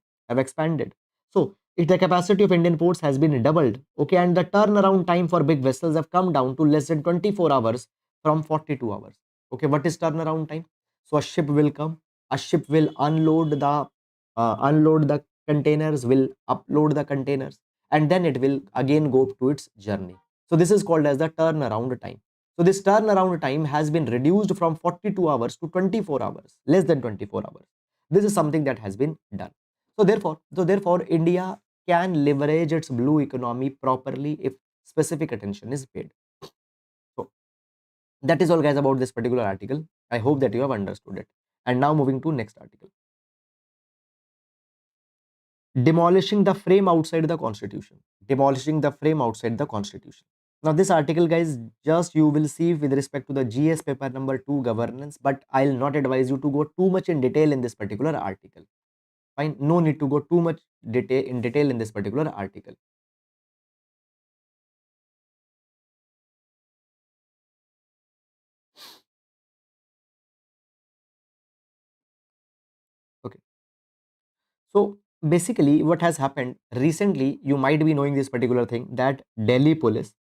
So if the capacity of Indian ports has been doubled, okay, and the turnaround time for big vessels have come down to less than 24 hours from 42 hours. Okay, what is turnaround time? So a ship will unload the containers, will upload the containers, and then it will again go to its journey. So this is called as the turnaround time. So this turnaround time has been reduced from 42 hours to 24 hours, less than 24 hours. This is something that has been done. So therefore, India can leverage its blue economy properly if specific attention is paid. So that is all, guys, about this particular article. I hope that you have understood it. And now moving to next article. Demolishing the frame outside the constitution. Demolishing the frame outside the constitution. Now this article, guys, just you will see with respect to the GS paper number 2 governance, but I'll not advise you to go too much in detail in this particular article. Fine, no need to go too much detail in this particular article. Okay. So basically, what has happened recently, you might be knowing this particular thing, that Delhi police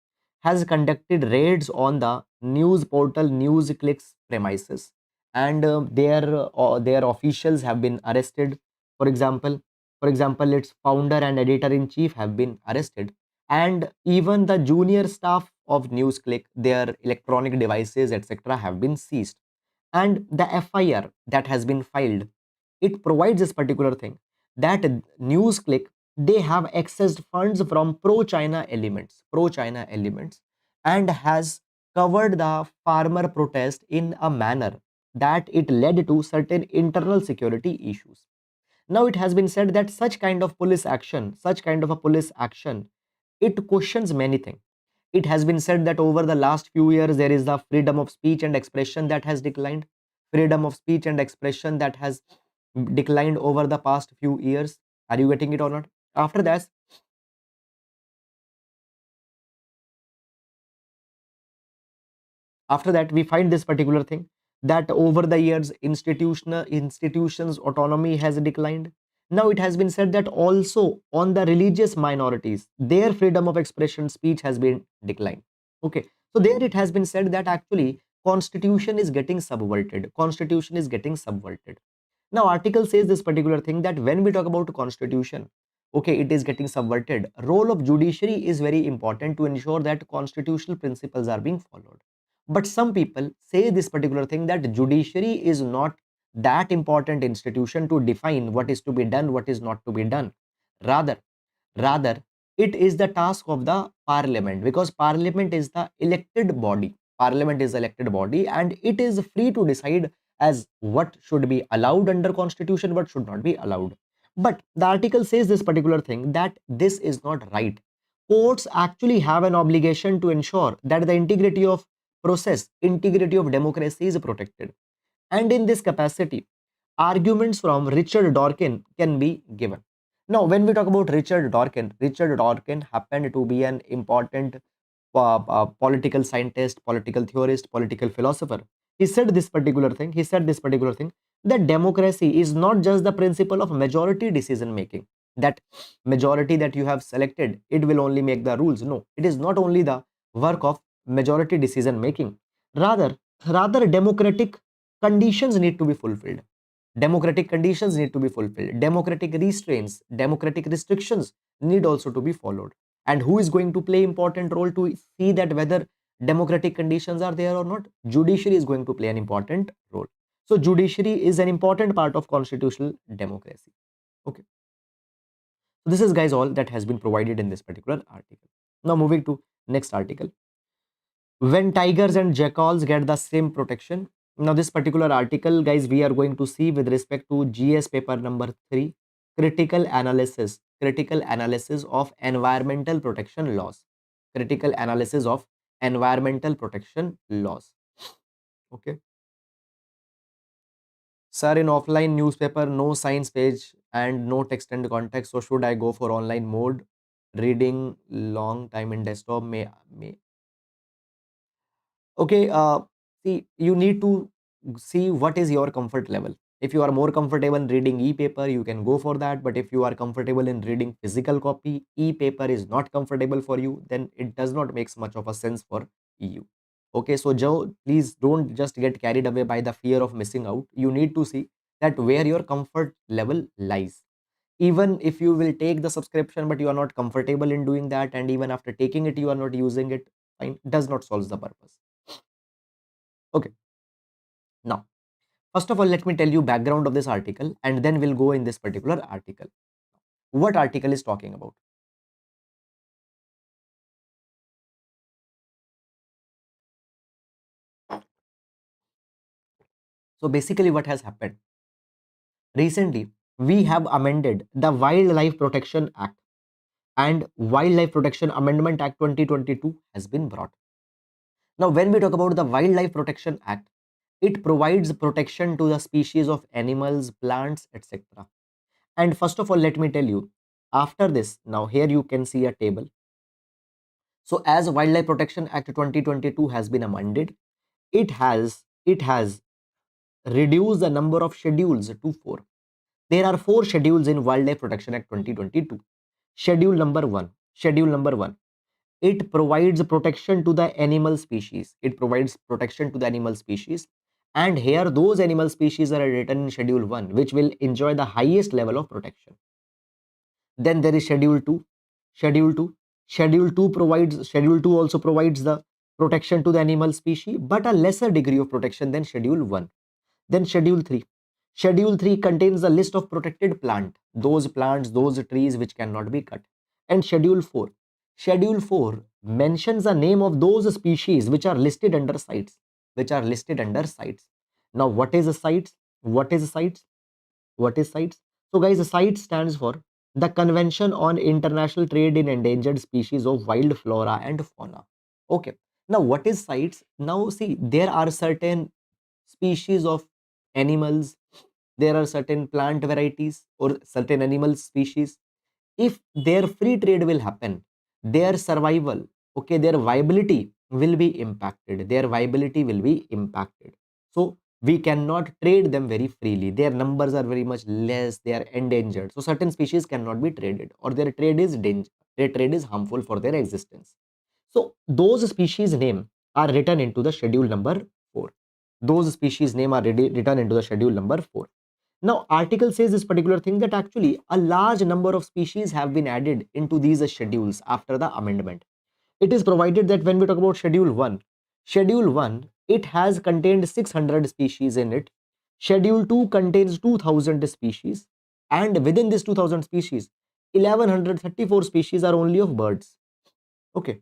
has conducted raids on the news portal NewsClick's premises, and their officials have been arrested. For example, its founder and editor in chief have been arrested, and even the junior staff of NewsClick, their electronic devices, etc., have been seized. And the FIR that has been filed, it provides this particular thing, that NewsClick, they have accessed funds from pro China elements, and has covered the farmer protest in a manner that it led to certain internal security issues. Now it has been said that such kind of a police action, it questions many things. It has been said that over the last few years, there is the freedom of speech and expression that has declined. Freedom of speech and expression that has declined over the past few years. Are you getting it or not? After that, we find this particular thing, that over the years institutions autonomy has declined. Now it has been said that also on the religious minorities, their freedom of expression speech has been declined. Okay, so there it has been said that actually constitution is getting subverted. Constitution is getting subverted. Now article says this particular thing, that when we talk about constitution, okay, it is getting subverted. Role of judiciary is very important to ensure that constitutional principles are being followed. But some people say this particular thing, that judiciary is not that important institution to define what is to be done, what is not to be done. Rather rather it is the task of the parliament, because parliament is the elected body. Parliament is the elected body, and it is free to decide as what should be allowed under constitution, what should not be allowed. But the article says this particular thing, that this is not right. Courts actually have an obligation to ensure that the integrity of process, integrity of democracy is protected. And in this capacity, arguments from Richard Dawkins can be given. Now, when we talk about Richard Dawkins happened to be an important political scientist, political theorist, political philosopher. He said this particular thing. That democracy is not just the principle of majority decision making. That majority that you have selected, it will only make the rules. No, it is not only the work of majority decision making. Rather, democratic conditions need to be fulfilled. Democratic conditions need to be fulfilled. Democratic restraints, democratic restrictions need also to be followed. And who is going to play important role to see that whether democratic conditions are there or not? Judiciary is going to play an important role. So judiciary is an important part of constitutional democracy. Okay. So this is, guys, all that has been provided in this particular article. Now moving to next article. When tigers and jackals get the same protection. Now this particular article, guys, we are going to see with respect to GS paper number 3, critical analysis of environmental protection laws. Critical analysis of environmental protection laws. Okay. Sir, in offline newspaper, no science page and no text and context. So should I go for online mode? Reading long time in desktop may okay. See, you need to see what is your comfort level. If you are more comfortable in reading e-paper, you can go for that. But if you are comfortable in reading physical copy, e-paper is not comfortable for you, then it does not make much of a sense for you. Okay, so Joe, please don't just get carried away by the fear of missing out. You need to see that where your comfort level lies. Even if you will take the subscription, but you are not comfortable in doing that, and even after taking it, you are not using it, fine, does not solve the purpose. Okay. Now, first of all, let me tell you background of this article, and then we'll go in this particular article. What article is talking about? So basically what has happened? Recently, we have amended the Wildlife Protection Act, and Wildlife Protection Amendment Act 2022 has been brought. Now, when we talk about the Wildlife Protection Act, it provides protection to the species of animals, plants, etc. And first of all, let me tell you, after this, now here you can see a table. So as Wildlife Protection Act 2022 has been amended, it has reduced the number of schedules to 4. There are 4 schedules in Wildlife Protection Act 2022. Schedule number 1. It provides protection to the animal species. It provides protection to the animal species. And here those animal species are written in Schedule 1, which will enjoy the highest level of protection. Then there is Schedule 2. Schedule 2. Schedule 2 also provides the protection to the animal species, but a lesser degree of protection than Schedule 1. Then Schedule 3. Schedule 3 contains a list of protected plants, those trees which cannot be cut. And Schedule 4. Schedule 4 mentions the name of those species which are listed under sites. Now, what is a sites? What is sites? What is CITES? So guys, the CITES stands for the Convention on International Trade in Endangered Species of Wild Flora and Fauna. Okay. Now, what is sites? Now, see, there are certain species of animals, there are certain plant varieties or certain animal species. If their free trade will happen, their survival, okay, their viability will be impacted. Their viability will be impacted. So we cannot trade them very freely. Their numbers are very much less. They are endangered. So certain species cannot be traded, or their trade is danger. Their trade is harmful for their existence. So those species name are written into the schedule number 4. Those species name are written into the schedule number 4. Now, article says this particular thing, that actually a large number of species have been added into these schedules after the amendment. It is provided that when we talk about schedule 1, it has contained 600 species in it. Schedule 2 contains 2000 species, and within this 2000 species, 1134 species are only of birds. Okay.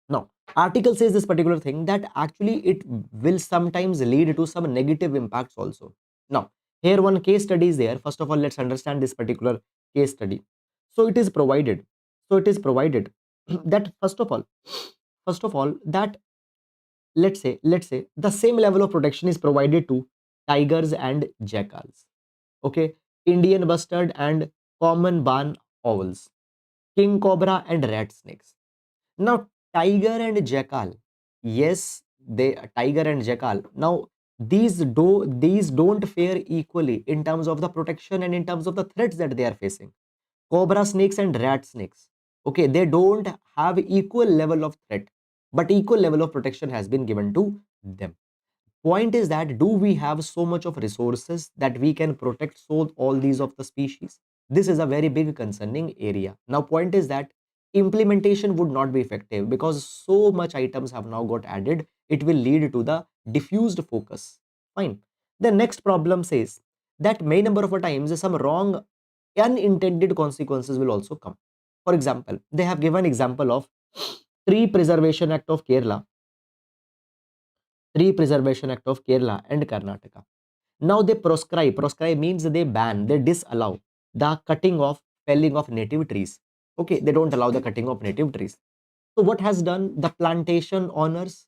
Now, article says this particular thing, that actually it will sometimes lead to some negative impacts also. Now, here one case study is there. First of all, let's understand this particular case study. So it is provided. So it is provided that first of all, that let's say the same level of protection is provided to tigers and jackals. Okay, Indian bustard and common barn owls, king cobra and rat snakes. Now, tiger and jackal, yes, they tiger and jackal. Now, these don't fare equally in terms of the protection and in terms of the threats that they are facing. Cobra snakes and rat snakes, okay, they don't have equal level of threat, but equal level of protection has been given to them. Point is that, do we have so much of resources that we can protect so all these of the species? This is a very big concerning area. Now, point is that implementation would not be effective because so much items have now got added. It will lead to the diffused focus. Fine. The next problem says that many number of times some wrong unintended consequences will also come. For example, they have given example of Tree Preservation Act of Kerala, Tree Preservation Act of Kerala and Karnataka. Now they proscribe means they ban, they disallow the cutting of, felling of native trees. Okay, they don't allow the cutting of native trees. So what has done the plantation owners?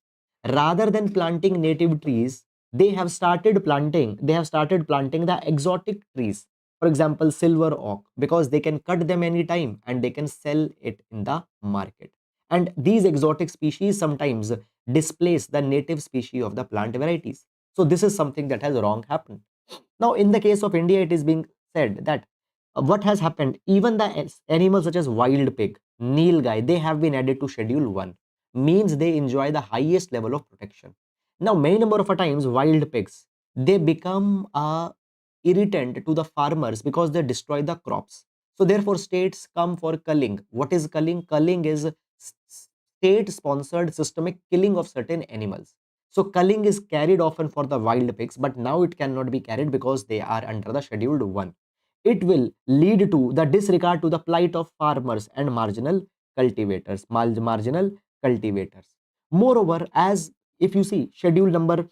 Rather than planting native trees, they have started planting the exotic trees. For example, silver oak, because they can cut them anytime and they can sell it in the market. And these exotic species sometimes displace the native species of the plant varieties. So this is something that has wrong happened. Now, in the case of India, it is being said that what has happened, even the animals such as wild pig, nilgai, they have been added to schedule 1, means they enjoy the highest level of protection. Now, many number of times, wild pigs, they become a irritant to the farmers because they destroy the crops. So therefore, states come for culling. What is culling? Culling is state-sponsored systemic killing of certain animals. So culling is carried often for the wild pigs, but now it cannot be carried because they are under the scheduled 1. It will lead to the disregard to the plight of farmers and marginal cultivators. Moreover, as if you see schedule number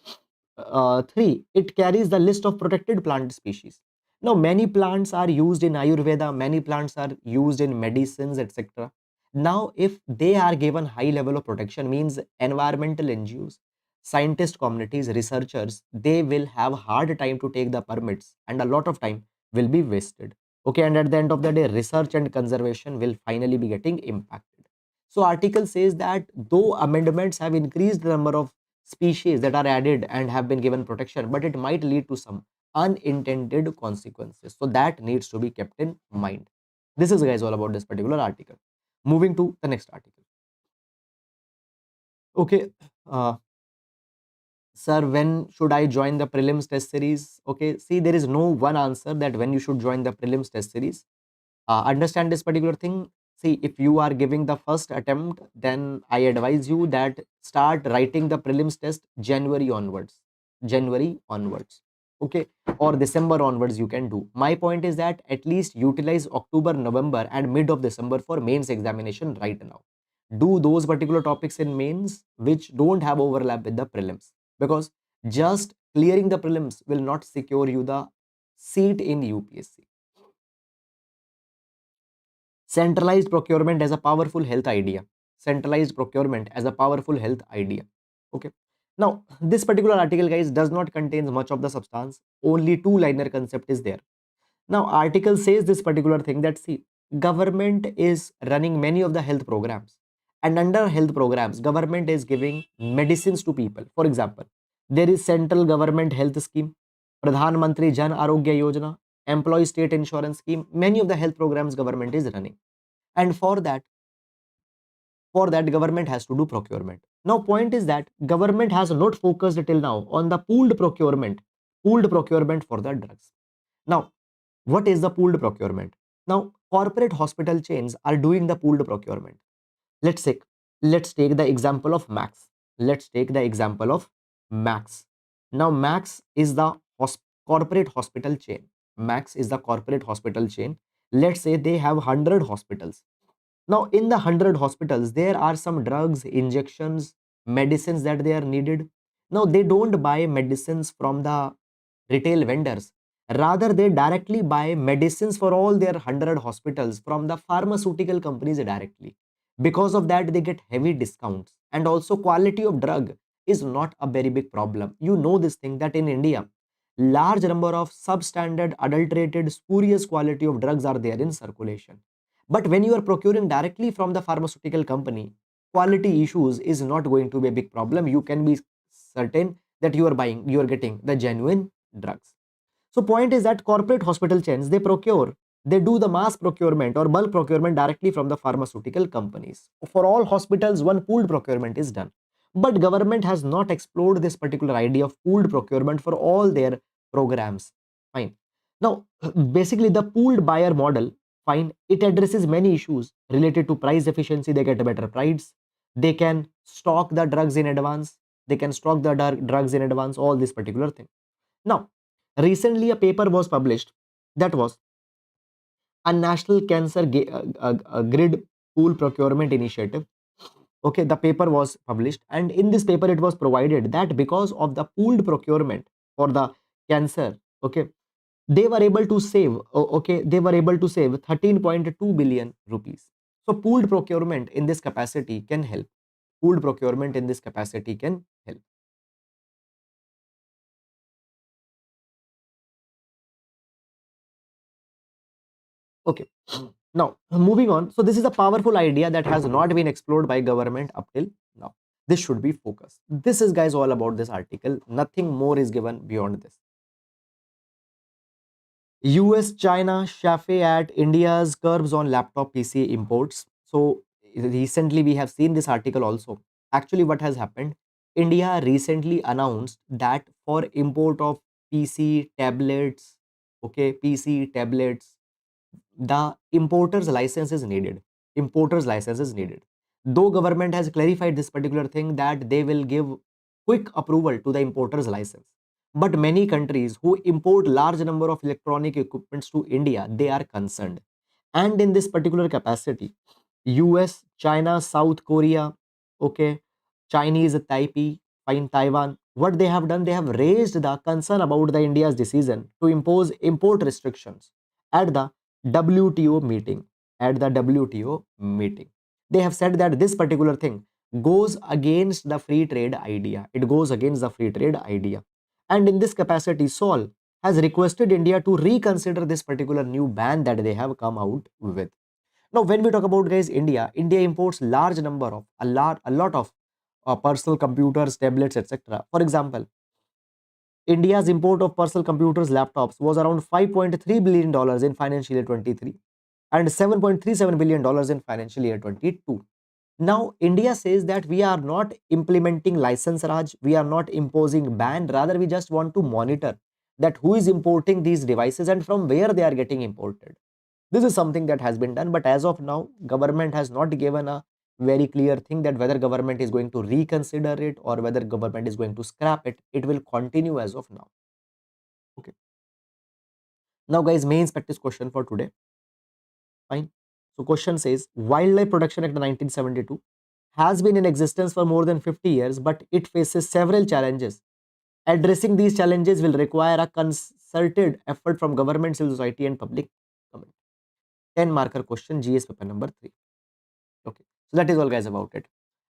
3, it carries the list of protected plant species. Now, many plants are used in Ayurveda, many plants are used in medicines, etc. Now, if they are given high level of protection, means environmental NGOs, scientist communities, researchers, they will have hard time to take the permits and a lot of time will be wasted. Okay, and at the end of the day, research and conservation will finally be getting impacted. So article says that though amendments have increased the number of species that are added and have been given protection, but it might lead to some unintended consequences. So that needs to be kept in mind. This is guys all about this particular article. Moving to the next article. Okay, uh, sir, when should I join the prelims test series? Okay, see, there is no one answer that when you should join the prelims test series. Understand this particular thing. See, if you are giving the first attempt, then I advise you that start writing the prelims test January onwards, okay, or December onwards you can do. My point is that at least utilize October, November and mid of December for mains examination right now. Do those particular topics in mains which don't have overlap with the prelims, because just clearing the prelims will not secure you the seat in UPSC. Centralized procurement as a powerful health idea. centralized procurement as a powerful health idea. Okay. Now, this particular article, guys, does not contain much of the substance. Only two-liner concept is there. Now, article says this particular thing that see, government is running many of the health programs, and under health programs, government is giving medicines to people. For example, there is central government health scheme, Pradhan Mantri Jan Arogya Yojana, employee state insurance scheme. Many of the health programs government is running, and for that government has to do procurement. Now, point is that government has not focused till now on the pooled procurement for the drugs. Now, what is the pooled procurement? Now, corporate hospital chains are doing the pooled procurement. Let's take let's take the example of Max. Let's take the example of Max. Now, Max is the corporate hospital chain. Max is the corporate hospital chain. Let's say they have 100 hospitals. Now, in the 100 hospitals, there are some drugs, injections, medicines that they are needed. Now, they don't buy medicines from the retail vendors. Rather, they directly buy medicines for all their 100 hospitals from the pharmaceutical companies directly. Because of that, they get heavy discounts. And also, quality of drug is not a very big problem. You know this thing that in India, large number of substandard, adulterated, spurious quality of drugs are there in circulation. But when you are procuring directly from the pharmaceutical company, quality issues is not going to be a big problem. You can be certain that you are getting the genuine drugs. So point is that corporate hospital chains, they do the mass procurement or bulk procurement directly from the pharmaceutical companies. For all hospitals, one pooled procurement is done. But government has not explored this particular idea of pooled procurement for all their programs. Fine. Now, basically the pooled buyer model, fine, it addresses many issues related to price efficiency. They get a better price. They can stock the drugs in advance. They can stock the drugs in advance, all this particular thing. Now, recently a paper was published that was a national cancer grid pool procurement initiative. Okay, the paper was published, and in this paper it was provided that because of the pooled procurement for the cancer, okay, they were able to save 13.2 billion rupees. So pooled procurement in this capacity can help. Pooled procurement in this capacity can help. Okay. Now, moving on. So, this is a powerful idea that has not been explored by government up till now. This should be focused. This is, guys, all about this article. Nothing more is given beyond this. US, China, chaffe at India's curbs on laptop PC imports. So, recently we have seen this article also. Actually, what has happened? India recently announced that for import of PC, tablets, okay, PC, tablets, the importer's license is needed, though government has clarified this particular thing that they will give quick approval to the importer's license. But many countries who import large number of electronic equipments to India, they are concerned. And in this particular capacity, US, China, South Korea, okay, Chinese, Taipei, fine, Taiwan, what they have done, they have raised the concern about the India's decision to impose import restrictions at the WTO meeting. At the WTO meeting, they have said that this particular thing goes against the free trade idea. It goes against the free trade idea. And in this capacity, Seoul has requested India to reconsider this particular new ban that they have come out with. Now, when we talk about, guys, India imports a lot of personal computers, tablets, etc. For example, India's import of personal computers, laptops was around $5.3 billion in financial year 23 and $7.37 billion in financial year 22. Now, India says that we are not implementing license Raj, we are not imposing ban, rather we just want to monitor that who is importing these devices and from where they are getting imported. This is something that has been done, but as of now, government has not given a very clear thing that whether government is going to reconsider it or whether government is going to scrap it. It will continue as of now. Okay. Now, guys, mains practice question for today. Fine. So, question says Wildlife Protection Act 1972 has been in existence for more than 50 years, but it faces several challenges. Addressing these challenges will require a concerted effort from government, civil society, and public comment. 10 marker question, GS paper number 3. Okay. So that is all guys about it.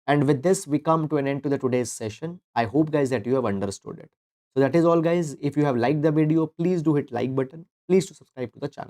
And with this, we come to an end to the today's session. I hope guys that you have understood it. So that is all guys. If you have liked the video, please do hit like button. Please to subscribe to the channel.